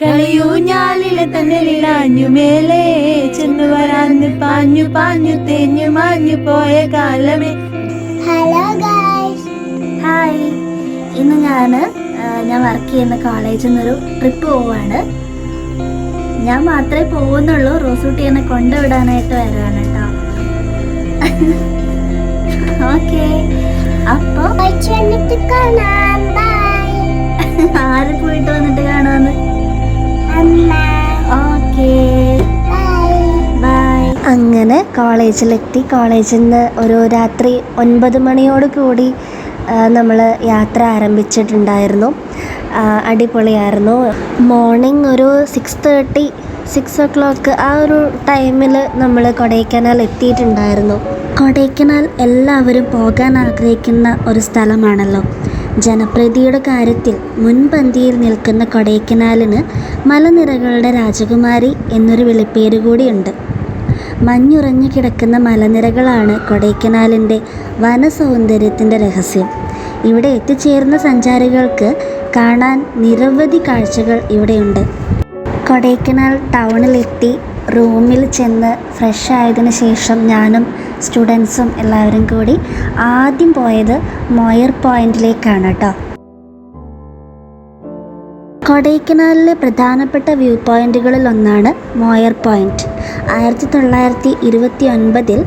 കളിയൂഞ്ഞാലിലെ തന്നലിലാഞ്ഞു മേലേ ചെന്നു വരാന്ന് പാഞ്ഞു പാഞ്ഞു തേഞ്ഞു മാഞ്ഞു പോയ കാലമേ. Hello guys, hi. ഇന്ന് ഞാൻ വർക്ക് ചെയ്യുന്ന കോളേജിൽ നിന്നൊരു ട്രിപ്പ് പോവാണ്. ഞാൻ മാത്രമേ പോകുന്നുള്ളൂ, റോസൂട്ടി എന്നെ കൊണ്ടുവിടാനായിട്ട് വരാണ് കേട്ടോ. ഓക്കെ, അപ്പോൾ ആര് പോയിട്ട് വന്നിട്ട് കാണാന്ന്. Okay, bye. അങ്ങനെ കോളേജിലെത്തി. കോളേജിൽ നിന്ന് ഒരു രാത്രി 9 മണിയോട് കൂടി നമ്മൾ യാത്ര ആരംഭിച്ചിട്ടുണ്ടായിരുന്നു. അടിപൊളിയായിരുന്നു. മോർണിംഗ് ഒരു 6:30 6 o'clock ആ ഒരു ടൈമിൽ നമ്മൾ കൊടൈക്കനാൽ എത്തിയിട്ടുണ്ടായിരുന്നു. കൊടൈക്കനാൽ എല്ലാവരും പോകാൻ ആഗ്രഹിക്കുന്ന ഒരു സ്ഥലമാണല്ലോ. ജനപ്രീതിയുടെ കാര്യത്തിൽ മുൻപന്തിയിൽ നിൽക്കുന്ന കൊടൈക്കനാലിന് മലനിരകളുടെ രാജകുമാരി എന്നൊരു വിളിപ്പേര് കൂടിയുണ്ട്. മഞ്ഞുറഞ്ഞു കിടക്കുന്ന മലനിരകളാണ് കൊടൈക്കനാലിൻ്റെ വനസൗന്ദര്യത്തിൻ്റെ രഹസ്യം. ഇവിടെ എത്തിച്ചേരുന്ന സഞ്ചാരികൾക്ക് കാണാൻ നിരവധി കാഴ്ചകൾ ഇവിടെയുണ്ട്. കൊടൈക്കനാൽ ടൗണിലെത്തി റൂമിൽ ചെന്ന് ഫ്രഷ് ആയതിനു ശേഷം ഞാനും സ്റ്റുഡൻസും എല്ലാവരും കൂടി ആദ്യം പോയത് മോയർ പോയിന്റിലേക്കാണ് കേട്ടോ. കൊടൈക്കനാലിലെ പ്രധാനപ്പെട്ട വ്യൂ പോയിന്റുകളിൽ ഒന്നാണ് മോയർ പോയിന്റ്. 1929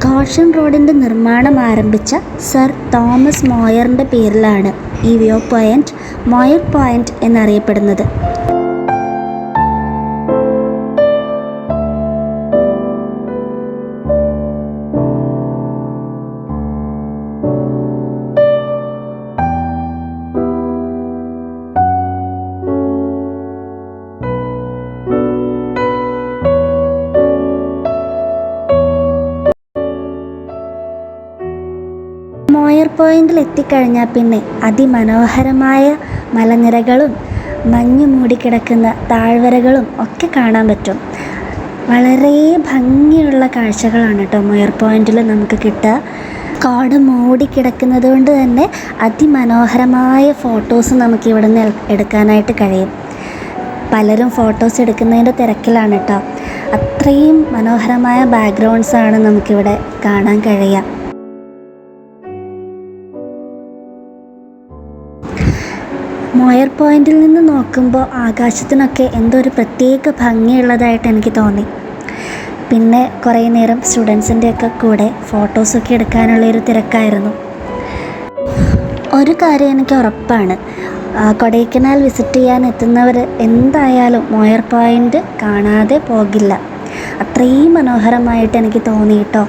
ഗോഷൻ റോഡിൻ്റെ നിർമ്മാണം ആരംഭിച്ച സർ തോമസ് മോയറിൻ്റെ പേരിലാണ് ഈ വ്യൂ പോയിന്റ് മോയർ പോയിന്റ് എന്നറിയപ്പെടുന്നത്. മോയർ പോയിന്റിൽ എത്തിക്കഴിഞ്ഞാൽ പിന്നെ അതിമനോഹരമായ മലനിരകളും മഞ്ഞു മൂടിക്കിടക്കുന്ന താഴ്വരകളും ഒക്കെ കാണാൻ പറ്റും. വളരെ ഭംഗിയുള്ള കാഴ്ചകളാണ് കേട്ടോ മോയർ പോയിന്റിൽ നമുക്ക് കിട്ടുക. കാട് മൂടിക്കിടക്കുന്നത് കൊണ്ട് തന്നെ അതിമനോഹരമായ ഫോട്ടോസ് നമുക്ക് ഇവിടെ നിന്ന് എടുക്കാനായിട്ട് കഴിയും. പലരും ഫോട്ടോസ് എടുക്കുന്നതിൻ്റെ തിരക്കിലാണ് കേട്ടോ. അത്രയും മനോഹരമായ ബാക്ക്ഗ്രൗണ്ട്സാണ് നമുക്കിവിടെ കാണാൻ കഴിയുക. മോയർ പോയിന്റിൽ നിന്ന് നോക്കുമ്പോൾ ആകാശത്തിനൊക്കെ എന്തോ ഒരു പ്രത്യേക ഭംഗിയുള്ളതായിട്ട് എനിക്ക് തോന്നി. പിന്നെ കുറേ നേരം സ്റ്റുഡൻസിൻ്റെയൊക്കെ കൂടെ ഫോട്ടോസൊക്കെ എടുക്കാനുള്ളൊരു തിരക്കായിരുന്നു. ഒരു കാര്യം എനിക്ക് ഉറപ്പാണ്, കൊടൈക്കനാൽ വിസിറ്റ് ചെയ്യാൻ എത്തുന്നവർ എന്തായാലും മോയർ പോയിന്റ് കാണാതെ പോകില്ല. അത്രയും മനോഹരമായിട്ട് എനിക്ക് തോന്നി കേട്ടോ.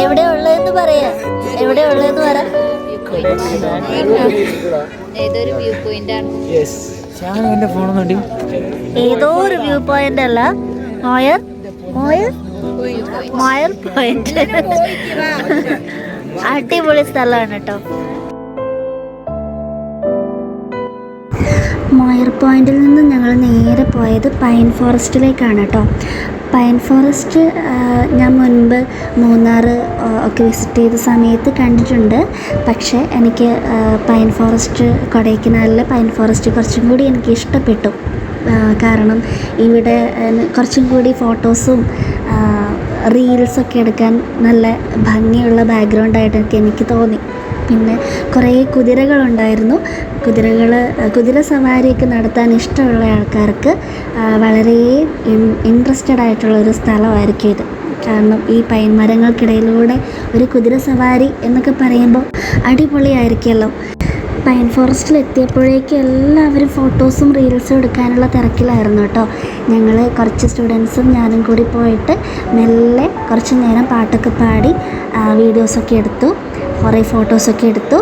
എവിടെയുള്ളതെന്ന് പറയാ, എവിടെയുള്ളതെന്ന് പറ. ഏതൊരു വ്യൂ പോയിന്റ് ആണ്? ഏതോ ഒരു വ്യൂ പോയിന്റ് അല്ല, മോയർ പോയിന്റ്. അടിപൊളി സ്ഥലമാണ് കേട്ടോ. മോയർ പോയിന്റിൽ നിന്ന് ഞങ്ങൾ നേരെ പോയത് പൈൻ ഫോറസ്റ്റിലേക്കാണ് കേട്ടോ. പൈൻ ഫോറസ്റ്റ് ഞാൻ മുൻപ് മൂന്നാർ ഒക്കെ വിസിറ്റ് ചെയ്ത സമയത്ത് കണ്ടിട്ടുണ്ട്. പക്ഷേ എനിക്ക് പൈൻ ഫോറസ്റ്റ്, കൊടൈക്കനാലിലെ പൈൻ ഫോറസ്റ്റ് കുറച്ചും കൂടി എനിക്ക് ഇഷ്ടപ്പെട്ടു. കാരണം ഇവിടെ കുറച്ചും കൂടി ഫോട്ടോസും റീൽസൊക്കെ എടുക്കാൻ നല്ല ഭംഗിയുള്ള ബാക്ക്ഗ്രൗണ്ടായിട്ടൊക്കെ എനിക്ക് തോന്നി. പിന്നെ കുറേ കുതിരകളുണ്ടായിരുന്നു. കുതിര സവാരിയൊക്കെ നടത്താൻ ഇഷ്ടമുള്ള ആൾക്കാർക്ക് വളരെ ഇൻട്രസ്റ്റഡ് ആയിട്ടുള്ളൊരു സ്ഥലമായിരിക്കും ഇത്. കാരണം ഈ പൈൻ മരങ്ങൾക്കിടയിലൂടെ ഒരു കുതിര സവാരി എന്നൊക്കെ പറയുമ്പോൾ അടിപൊളിയായിരിക്കുമല്ലോ. പൈൻ ഫോറസ്റ്റിൽ എത്തിയപ്പോഴേക്കും എല്ലാവരും ഫോട്ടോസും റീൽസും എടുക്കാനുള്ള തിരക്കിലായിരുന്നു കേട്ടോ. ഞങ്ങൾ കുറച്ച് സ്റ്റുഡൻസും ഞാനും കൂടി പോയിട്ട് മെല്ലെ കുറച്ച് നേരം പാട്ടൊക്കെ പാടി വീഡിയോസൊക്കെ എടുത്തു, കുറേ ഫോട്ടോസൊക്കെ എടുത്തു.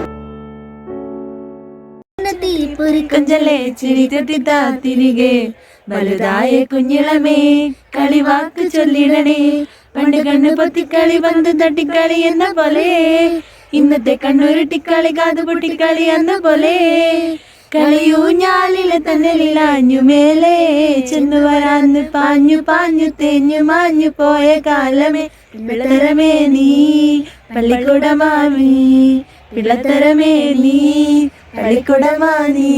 കൊഞ്ചലെ ചിരിതെത്തിത്താ തിരികെ വലുതായ കുഞ്ഞിളമേ കളിവാക്ക് ചൊല്ലിടണേ. പണ്ട് കണ്ണു പൊത്തിക്കളി പന്ത് തട്ടിക്കളി എന്ന പോലെ ഇന്നത്തെ കണ്ണുരുട്ടിക്കളി കാതുപൊട്ടിക്കളി എന്ന പോലെ കളിയൂഞ്ഞാലിലെ തന്നലിലാഞ്ഞു മേലെ ചെന്നു വരാന്ന് പാഞ്ഞു പാഞ്ഞു തേഞ്ഞു മാഞ്ഞു പോയ കാലമേ പിള്ളത്തരമേ നീ പള്ളിക്കൂടമാ നീ, പിള്ളത്തരമേ നീ പള്ളിക്കൂടമാ നീ.